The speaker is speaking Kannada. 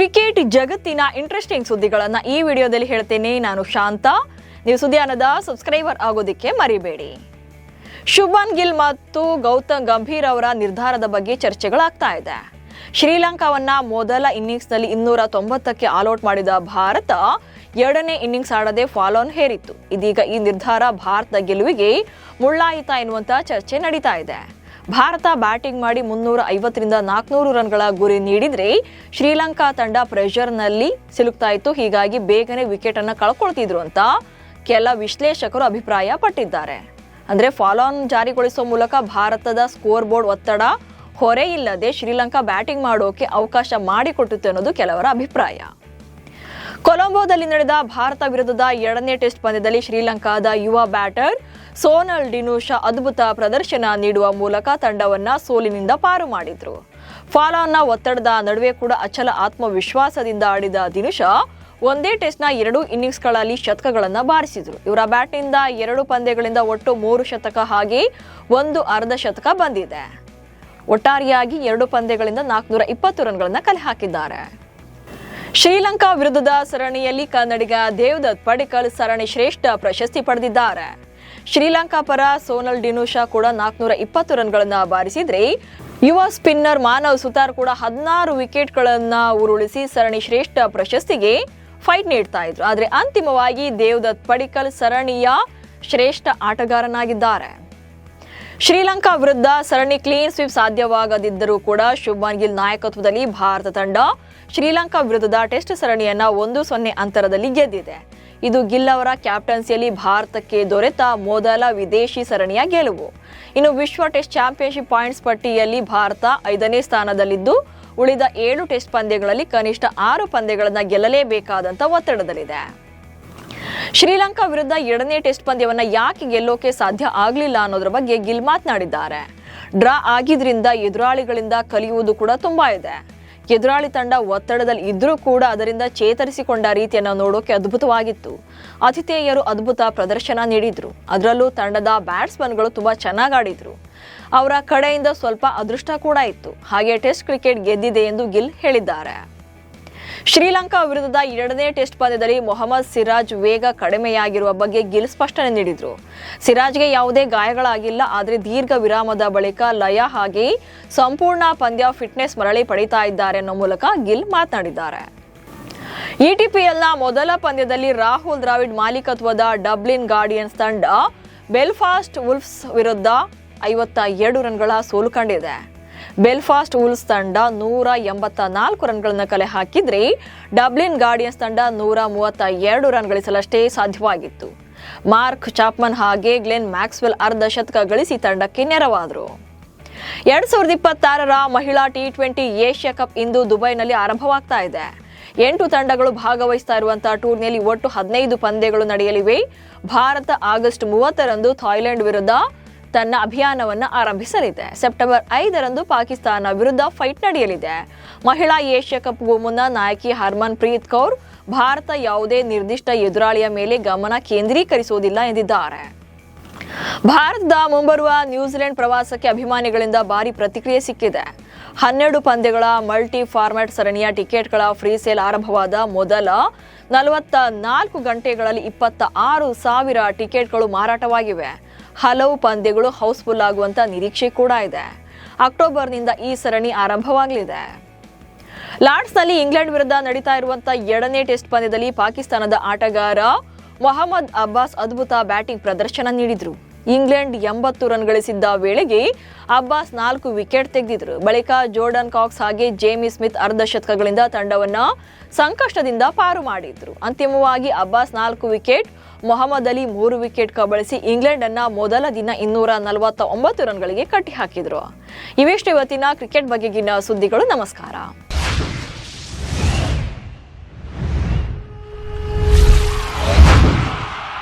ಕ್ರಿಕೆಟ್ ಜಗತ್ತಿನ ಇಂಟ್ರೆಸ್ಟಿಂಗ್ ಸುದ್ದಿಗಳನ್ನು ಈ ವಿಡಿಯೋದಲ್ಲಿ ಹೇಳ್ತೇನೆ. ನಾನು ಶಾಂತ. ನೀವು ಸುದ್ದಿಯಾನದ ಸಬ್ಸ್ಕ್ರೈಬರ್ ಆಗೋದಕ್ಕೆ ಮರಿಬೇಡಿ. ಶುಭ್ಮನ್ ಗಿಲ್ ಮತ್ತು ಗೌತಮ್ ಗಂಭೀರ್ ಅವರ ನಿರ್ಧಾರದ ಬಗ್ಗೆ ಚರ್ಚೆಗಳಾಗ್ತಾ ಇದೆ. ಶ್ರೀಲಂಕಾವನ್ನ ಮೊದಲ ಇನ್ನಿಂಗ್ಸ್ನಲ್ಲಿ 290ಕ್ಕೆ ಆಲ್ಔಟ್ ಮಾಡಿದ ಭಾರತ ಎರಡನೇ ಇನ್ನಿಂಗ್ಸ್ ಆಡದೆ ಫಾಲೋ ಆನ್ ಹೇರಿತ್ತು. ಇದೀಗ ಈ ನಿರ್ಧಾರ ಭಾರತದ ಗೆಲುವಿಗೆ ಮುಳ್ಳಾಯಿತಾ ಎನ್ನುವಂತ ಚರ್ಚೆ ನಡೀತಾ ಇದೆ. ಭಾರತ ಬ್ಯಾಟಿಂಗ್ ಮಾಡಿ 350ರಿಂದ 400 ರನ್ಗಳ ಗುರಿ ನೀಡಿದ್ರೆ ಶ್ರೀಲಂಕಾ ತಂಡ ಪ್ರೆಷರ್ನಲ್ಲಿ ಸಿಲುಕ್ತಾ ಇತ್ತು. ಹೀಗಾಗಿ ಬೇಗನೆ ವಿಕೆಟ್ ಅನ್ನು ಕಳ್ಕೊಳ್ತಿದ್ರು ಅಂತ ಕೆಲ ವಿಶ್ಲೇಷಕರು ಅಭಿಪ್ರಾಯ ಪಟ್ಟಿದ್ದಾರೆ. ಅಂದ್ರೆ ಫಾಲೋ ಆನ್ ಜಾರಿಗೊಳಿಸುವ ಮೂಲಕ ಭಾರತದ ಸ್ಕೋರ್ ಬೋರ್ಡ್ ಒತ್ತಡ ಹೊರೆ ಇಲ್ಲದೆ ಶ್ರೀಲಂಕಾ ಬ್ಯಾಟಿಂಗ್ ಮಾಡೋಕೆ ಅವಕಾಶ ಮಾಡಿಕೊಟ್ಟಿತ್ತು ಅನ್ನೋದು ಕೆಲವರ ಅಭಿಪ್ರಾಯ. ಕೊಲಂಬೋದಲ್ಲಿ ನಡೆದ ಭಾರತ ವಿರುದ್ಧದ ಎರಡನೇ ಟೆಸ್ಟ್ ಪಂದ್ಯದಲ್ಲಿ ಶ್ರೀಲಂಕಾದ ಯುವ ಬ್ಯಾಟರ್ ಸೋನಲ್ ಡಿನುಶಾ ಅದ್ಭುತ ಪ್ರದರ್ಶನ ನೀಡುವ ಮೂಲಕ ತಂಡವನ್ನ ಸೋಲಿನಿಂದ ಪಾರು ಮಾಡಿದ್ರು. ಫಾಲೋನ್ನ ಒತ್ತಡದ ನಡುವೆ ಕೂಡ ಅಚಲ ಆತ್ಮವಿಶ್ವಾಸದಿಂದ ಆಡಿದ ದಿನುಶಾ ಒಂದೇ ಟೆಸ್ಟ್ನ 2 ಇನ್ನಿಂಗ್ಸ್ಗಳಲ್ಲಿ ಶತಕಗಳನ್ನು ಬಾರಿಸಿದ್ರು. ಇವರ ಬ್ಯಾಟ್ನಿಂದ 2 ಪಂದ್ಯಗಳಿಂದ ಒಟ್ಟು 3 ಶತಕ ಹಾಗೆ 1 ಅರ್ಧ ಶತಕ ಬಂದಿದೆ. ಒಟ್ಟಾರೆಯಾಗಿ 2 ಪಂದ್ಯಗಳಿಂದ 420 ರನ್ಗಳನ್ನು ಕಲೆ ಹಾಕಿದ್ದಾರೆ. ಶ್ರೀಲಂಕಾ ವಿರುದ್ಧದ ಸರಣಿಯಲ್ಲಿ ಕನ್ನಡಿಗ ದೇವದತ್ ಪಡಿಕ್ಕಲ್ ಸರಣಿ ಶ್ರೇಷ್ಠ ಪ್ರಶಸ್ತಿ ಪಡೆದಿದ್ದಾರೆ. ಶ್ರೀಲಂಕಾ ಪರ ಸೋನಲ್ ಡಿನುಶಾ ಕೂಡ 420 ರನ್ಗಳನ್ನು ಬಾರಿಸಿದ್ರೆ ಯುವ ಸ್ಪಿನ್ನರ್ ಮಾನವ್ ಸುತಾರ್ ಕೂಡ 16 ವಿಕೆಟ್ಗಳನ್ನು ಉರುಳಿಸಿ ಸರಣಿ ಶ್ರೇಷ್ಠ ಪ್ರಶಸ್ತಿಗೆ ಫೈಟ್ ನೀಡ್ತಾ ಇದ್ರು. ಆದರೆ ಅಂತಿಮವಾಗಿ ದೇವದತ್ ಪಡಿಕ್ಕಲ್ ಸರಣಿಯ ಶ್ರೇಷ್ಠ ಆಟಗಾರನಾಗಿದ್ದಾರೆ. ಶ್ರೀಲಂಕಾ ವಿರುದ್ಧ ಸರಣಿ ಕ್ಲೀನ್ ಸ್ವೀಪ್ ಸಾಧ್ಯವಾಗದಿದ್ದರೂ ಕೂಡ ಶುಭ್ಮನ್ ಗಿಲ್ ನಾಯಕತ್ವದಲ್ಲಿ ಭಾರತ ತಂಡ ಶ್ರೀಲಂಕಾ ವಿರುದ್ಧದ ಟೆಸ್ಟ್ ಸರಣಿಯನ್ನ 1-0 ಅಂತರದಲ್ಲಿ ಗೆದ್ದಿದೆ. ಇದು ಗಿಲ್ ಅವರ ಕ್ಯಾಪ್ಟನ್ಸಿಯಲ್ಲಿ ಭಾರತಕ್ಕೆ ದೊರೆತ ಮೊದಲ ವಿದೇಶಿ ಸರಣಿಯ ಗೆಲುವು. ಇನ್ನು ವಿಶ್ವ ಟೆಸ್ಟ್ ಚಾಂಪಿಯನ್ಶಿಪ್ ಪಾಯಿಂಟ್ಸ್ ಪಟ್ಟಿಯಲ್ಲಿ ಭಾರತ 5ನೇ ಸ್ಥಾನದಲ್ಲಿದ್ದು ಉಳಿದ 7 ಟೆಸ್ಟ್ ಪಂದ್ಯಗಳಲ್ಲಿ ಕನಿಷ್ಠ 6 ಪಂದ್ಯಗಳನ್ನು ಗೆಲ್ಲಲೇಬೇಕಾದಂತ ಒತ್ತಡದಲ್ಲಿದೆ. ಶ್ರೀಲಂಕಾ ವಿರುದ್ಧ 2ನೇ ಟೆಸ್ಟ್ ಪಂದ್ಯವನ್ನ ಯಾಕೆ ಗೆಲ್ಲೋಕೆ ಸಾಧ್ಯ ಆಗಲಿಲ್ಲ ಅನ್ನೋದ್ರ ಬಗ್ಗೆ ಗಿಲ್ ಮಾತನಾಡಿದ್ದಾರೆ. ಡ್ರಾ ಆಗಿದ್ರಿಂದ ಎದುರಾಳಿಗಳಿಂದ ಕಲಿಯುವುದು ಕೂಡ ತುಂಬಾ ಇದೆ. ಎದುರಾಳಿ ತಂಡ ಒತ್ತಡದಲ್ಲಿ ಇದ್ರೂ ಕೂಡ ಅದರಿಂದ ಚೇತರಿಸಿಕೊಂಡ ರೀತಿಯನ್ನು ನೋಡೋಕೆ ಅದ್ಭುತವಾಗಿತ್ತು. ಆತಿಥೇಯರು ಅದ್ಭುತ ಪ್ರದರ್ಶನ ನೀಡಿದ್ರು. ಅದರಲ್ಲೂ ತಂಡದ ಬ್ಯಾಟ್ಸ್ಮನ್ಗಳು ತುಂಬಾ ಚೆನ್ನಾಗಿ ಆಡಿದ್ರು. ಅವರ ಕಡೆಯಿಂದ ಸ್ವಲ್ಪ ಅದೃಷ್ಟ ಕೂಡ ಇತ್ತು. ಹಾಗೆ ಟೆಸ್ಟ್ ಕ್ರಿಕೆಟ್ ಗೆದ್ದಿದೆ ಎಂದು ಗಿಲ್ ಹೇಳಿದ್ದಾರೆ. ಶ್ರೀಲಂಕಾ ವಿರುದ್ಧದ 2ನೇ ಟೆಸ್ಟ್ ಪಂದ್ಯದಲ್ಲಿ ಮೊಹಮ್ಮದ್ ಸಿರಾಜ್ ವೇಗ ಕಡಿಮೆಯಾಗಿರುವ ಬಗ್ಗೆ ಗಿಲ್ ಸ್ಪಷ್ಟನೆ ನೀಡಿದ್ರು. ಸಿರಾಜ್ಗೆ ಯಾವುದೇ ಗಾಯಗಳಾಗಿಲ್ಲ, ಆದರೆ ದೀರ್ಘ ವಿರಾಮದ ಬಳಿಕ ಲಯ ಹಾಗೆ ಸಂಪೂರ್ಣ ಪಂದ್ಯ ಫಿಟ್ನೆಸ್ ಮರಳಿ ಪಡೀತಾ ಇದ್ದಾರೆ ಅನ್ನೋ ಮೂಲಕ ಗಿಲ್ ಮಾತನಾಡಿದ್ದಾರೆ. ಇಟಿಪಿಎಲ್ನ ಮೊದಲ ಪಂದ್ಯದಲ್ಲಿ ರಾಹುಲ್ ದ್ರಾವಿಡ್ ಮಾಲೀಕತ್ವದ ಡಬ್ಲಿನ್ ಗಾರ್ಡಿಯನ್ಸ್ ತಂಡ ಬೆಲ್ಫಾಸ್ಟ್ ವುಲ್ಫ್ಸ್ ವಿರುದ್ಧ 52 ರನ್ಗಳ ಸೋಲು ಕಂಡಿದೆ. ಬೆಲ್ಫಾಸ್ಟ್ ವುಲ್ಸ್ ತಂಡ 184 ರನ್ಗಳನ್ನು ಕಲೆ ಹಾಕಿದ್ರೆ ಡಬ್ಲಿನ್ ಗಾರ್ಡಿಯನ್ಸ್ ತಂಡ 132 ರನ್ ಗಳಿಸಲಷ್ಟೇ ಸಾಧ್ಯವಾಗಿತ್ತು. ಮಾರ್ಕ್ ಚಾಪ್ಮನ್ ಹಾಗೆ ಗ್ಲೆನ್ ಮ್ಯಾಕ್ಸ್ವೆಲ್ ಅರ್ಧ ಶತಕ ಗಳಿಸಿ ತಂಡಕ್ಕೆ ನೆರವಾದರು. 2026ರ ಮಹಿಳಾ T20 ಏಷ್ಯಾ ಕಪ್ ಇಂದು ದುಬೈನಲ್ಲಿ ಆರಂಭವಾಗ್ತಾ ಇದೆ. 8 ತಂಡಗಳು ಭಾಗವಹಿಸ್ತಾ ಇರುವಂತಹ ಟೂರ್ನಿಯಲ್ಲಿ ಒಟ್ಟು 15 ಪಂದ್ಯಗಳು ನಡೆಯಲಿವೆ. ಭಾರತ ಆಗಸ್ಟ್ 30ರಂದು ಥಾಯ್ಲೆಂಡ್ ವಿರುದ್ಧ ತನ್ನ ಅಭಿಯಾನವನ್ನು ಆರಂಭಿಸಲಿದೆ. ಸೆಪ್ಟೆಂಬರ್ 5ರಂದು ಪಾಕಿಸ್ತಾನ ವಿರುದ್ಧ ಫೈಟ್ ನಡೆಯಲಿದೆ. ಮಹಿಳಾ ಏಷ್ಯಾ ಕಪ್ಗೂ ಮುನ್ನ ನಾಯಕಿ ಹರ್ಮನ್ ಪ್ರೀತ್ ಕೌರ್ ಭಾರತ ಯಾವುದೇ ನಿರ್ದಿಷ್ಟ ಎದುರಾಳಿಯ ಮೇಲೆ ಗಮನ ಕೇಂದ್ರೀಕರಿಸುವುದಿಲ್ಲ ಎಂದಿದ್ದಾರೆ. ಭಾರತದ ಮುಂಬರುವ ನ್ಯೂಜಿಲೆಂಡ್ ಪ್ರವಾಸಕ್ಕೆ ಅಭಿಮಾನಿಗಳಿಂದ ಭಾರಿ ಪ್ರತಿಕ್ರಿಯೆ ಸಿಕ್ಕಿದೆ. 12 ಪಂದ್ಯಗಳ ಮಲ್ಟಿ ಫಾರ್ಮ್ಯಾಟ್ ಸರಣಿಯ ಟಿಕೆಟ್ಗಳ ಫ್ರೀ ಸೇಲ್ ಆರಂಭವಾದ ಮೊದಲ 44 ಗಂಟೆಗಳಲ್ಲಿ 26,000 ಟಿಕೆಟ್ಗಳು ಮಾರಾಟವಾಗಿವೆ. ಹಲವು ಪಂದ್ಯಗಳು ಹೌಸ್ಫುಲ್ ಆಗುವಂತ ನಿರೀಕ್ಷೆ ಕೂಡ ಇದೆ. ಅಕ್ಟೋಬರ್ನಿಂದ ಈ ಸರಣಿ ಆರಂಭವಾಗಲಿದೆ. ಲಾರ್ಡ್ಸ್ನಲ್ಲಿ ಇಂಗ್ಲೆಂಡ್ ವಿರುದ್ಧ ನಡೀತಾ ಇರುವಂತಹ 2ನೇ ಟೆಸ್ಟ್ ಪಂದ್ಯದಲ್ಲಿ ಪಾಕಿಸ್ತಾನದ ಆಟಗಾರ ಮೊಹಮ್ಮದ್ ಅಬ್ಬಾಸ್ ಅದ್ಭುತ ಬ್ಯಾಟಿಂಗ್ ಪ್ರದರ್ಶನ ನೀಡಿದ್ರು. ಇಂಗ್ಲೆಂಡ್ 80 ರನ್ ಗಳಿಸಿದ್ದ ವೇಳೆಗೆ ಅಬ್ಬಾಸ್ 4 ವಿಕೆಟ್ ತೆಗೆದಿದ್ರು. ಬಳಿಕ ಜೋರ್ಡನ್ ಕಾಕ್ಸ್ ಹಾಗೆ ಜೇಮಿ ಸ್ಮಿತ್ ಅರ್ಧ ಶತಕಗಳಿಂದ ತಂಡವನ್ನ ಸಂಕಷ್ಟದಿಂದ ಪಾರು ಮಾಡಿದ್ರು. ಅಂತಿಮವಾಗಿ ಅಬ್ಬಾಸ್ 4 ವಿಕೆಟ್, ಮೊಹಮ್ಮದ್ ಅಲಿ 3 ವಿಕೆಟ್ ಕಬಳಿಸಿ ಇಂಗ್ಲೆಂಡ್ ಅನ್ನ ಮೊದಲ ದಿನ 249 ರನ್ಗಳಿಗೆ ಕಟ್ಟಿ ಹಾಕಿದ್ರು. ಇವೆಷ್ಟು ಇವತ್ತಿನ ಕ್ರಿಕೆಟ್ ಬಗೆಗಿನ ಸುದ್ದಿಗಳು. ನಮಸ್ಕಾರ.